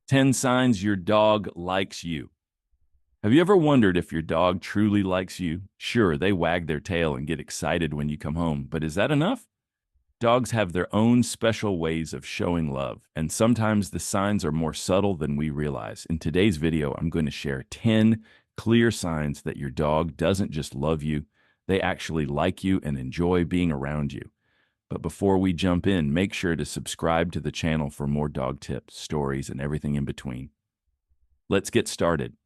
10 signs your dog likes you. Have you ever wondered if your dog truly likes you? Sure, they wag their tail and get excited when you come home, but is that enough? Dogs have their own special ways of showing love, and sometimes the signs are more subtle than we realize. In today's video, I'm going to share 10 clear signs that your dog doesn't just love you, they actually like you and enjoy being around you. But before we jump in, make sure to subscribe to the channel for more dog tips, stories, and everything in between. Let's get started.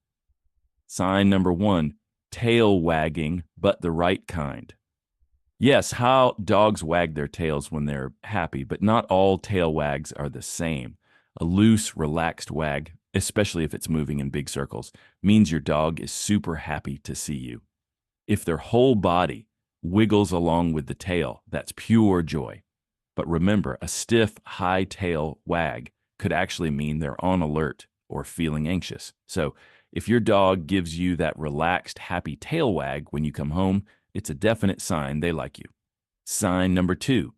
Sign number 1, tail wagging, but the right kind. Yes, how dogs wag their tails when they're happy, but not all tail wags are the same. A loose, relaxed wag, especially if it's moving in big circles, means your dog is super happy to see you. If their whole body wiggles along with the tail, that's pure joy. But remember, a stiff, high tail wag could actually mean they're on alert or feeling anxious. So if your dog gives you that relaxed, happy tail wag when you come home, it's a definite sign they like you. Sign number 2,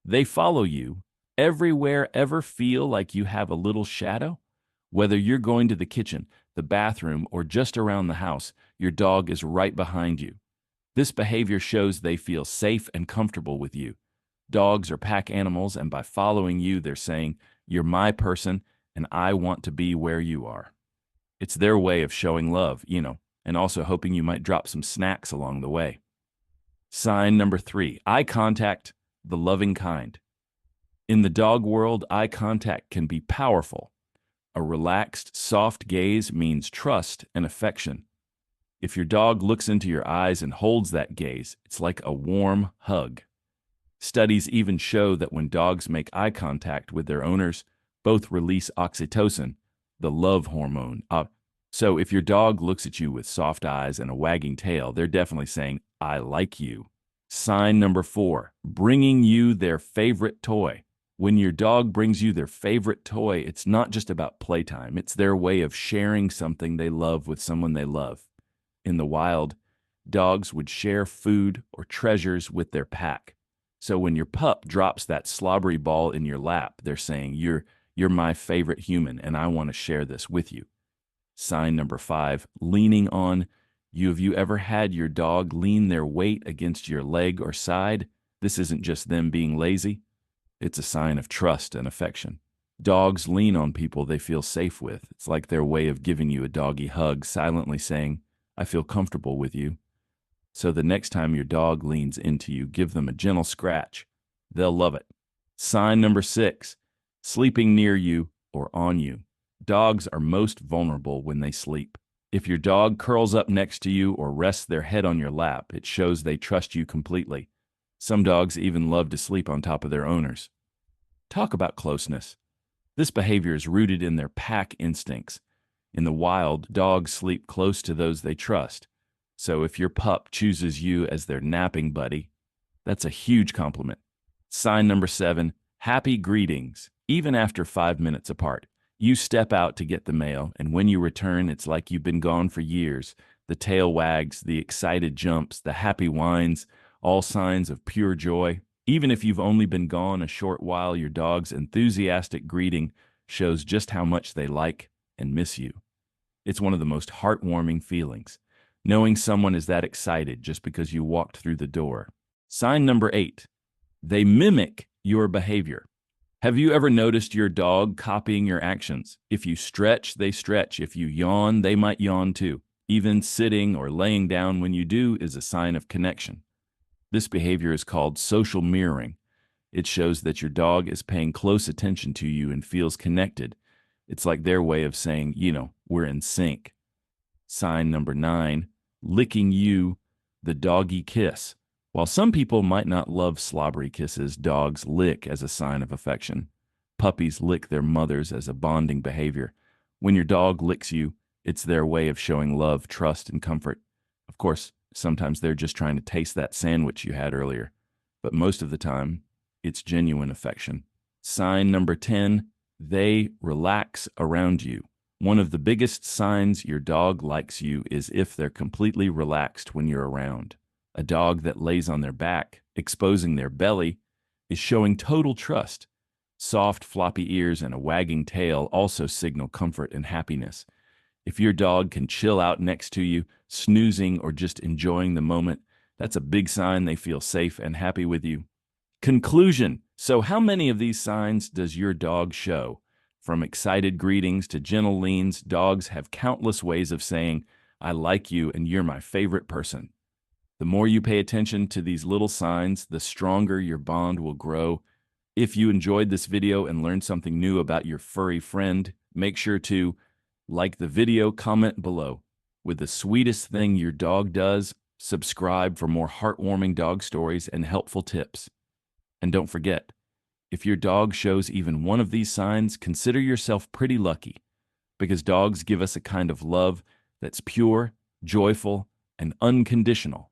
they follow you everywhere. Ever feel like you have a little shadow? Whether you're going to the kitchen, the bathroom, or just around the house, your dog is right behind you. This behavior shows they feel safe and comfortable with you. Dogs are pack animals, and by following you, they're saying, "You're my person, and I want to be where you are." It's their way of showing love, and also hoping you might drop some snacks along the way. Sign number 3, eye contact, the loving kind. In the dog world, eye contact can be powerful. A relaxed, soft gaze means trust and affection. If your dog looks into your eyes and holds that gaze, it's like a warm hug. Studies even show that when dogs make eye contact with their owners, both release oxytocin, the love hormone. So if your dog looks at you with soft eyes and a wagging tail, they're definitely saying, "I like you." Sign number 4, bringing you their favorite toy. When your dog brings you their favorite toy, it's not just about playtime. It's their way of sharing something they love with someone they love. In the wild, dogs would share food or treasures with their pack. So when your pup drops that slobbery ball in your lap, they're saying, You're my favorite human, and I want to share this with you." Sign number 5, leaning on you. Have you ever had your dog lean their weight against your leg or side? This isn't just them being lazy. It's a sign of trust and affection. Dogs lean on people they feel safe with. It's like their way of giving you a doggy hug, silently saying, "I feel comfortable with you." So the next time your dog leans into you, give them a gentle scratch. They'll love it. Sign number 6, sleeping near you or on you. Dogs are most vulnerable when they sleep. If your dog curls up next to you or rests their head on your lap, it shows they trust you completely. Some dogs even love to sleep on top of their owners. Talk about closeness. This behavior is rooted in their pack instincts. In the wild, dogs sleep close to those they trust. So if your pup chooses you as their napping buddy, that's a huge compliment. Sign number 7, happy greetings. Even after 5 minutes apart, you step out to get the mail, and when you return, it's like you've been gone for years. The tail wags, the excited jumps, the happy whines, all signs of pure joy. Even if you've only been gone a short while, your dog's enthusiastic greeting shows just how much they like and miss you. It's one of the most heartwarming feelings, knowing someone is that excited just because you walked through the door. Sign number 8, they mimic your behavior. Have you ever noticed your dog copying your actions? If you stretch, they stretch. If you yawn, they might yawn too. Even sitting or laying down when you do is a sign of connection. This behavior is called social mirroring. It shows that your dog is paying close attention to you and feels connected. It's like their way of saying, we're in sync. Sign number 9, licking you, the doggy kiss. While some people might not love slobbery kisses, dogs lick as a sign of affection. Puppies lick their mothers as a bonding behavior. When your dog licks you, it's their way of showing love, trust, and comfort. Of course, sometimes they're just trying to taste that sandwich you had earlier, but most of the time, it's genuine affection. Sign number 10, they relax around you. One of the biggest signs your dog likes you is if they're completely relaxed when you're around. A dog that lays on their back, exposing their belly, is showing total trust. Soft, floppy ears and a wagging tail also signal comfort and happiness. If your dog can chill out next to you, snoozing or just enjoying the moment, that's a big sign they feel safe and happy with you. Conclusion. So, how many of these signs does your dog show? From excited greetings to gentle leans, dogs have countless ways of saying, I like you and you're my favorite person. The more you pay attention to these little signs, the stronger your bond will grow. If you enjoyed this video and learned something new about your furry friend, make sure to like the video, comment below with the sweetest thing your dog does, subscribe for more heartwarming dog stories and helpful tips. And don't forget, if your dog shows even one of these signs, consider yourself pretty lucky, because dogs give us a kind of love that's pure, joyful, and unconditional.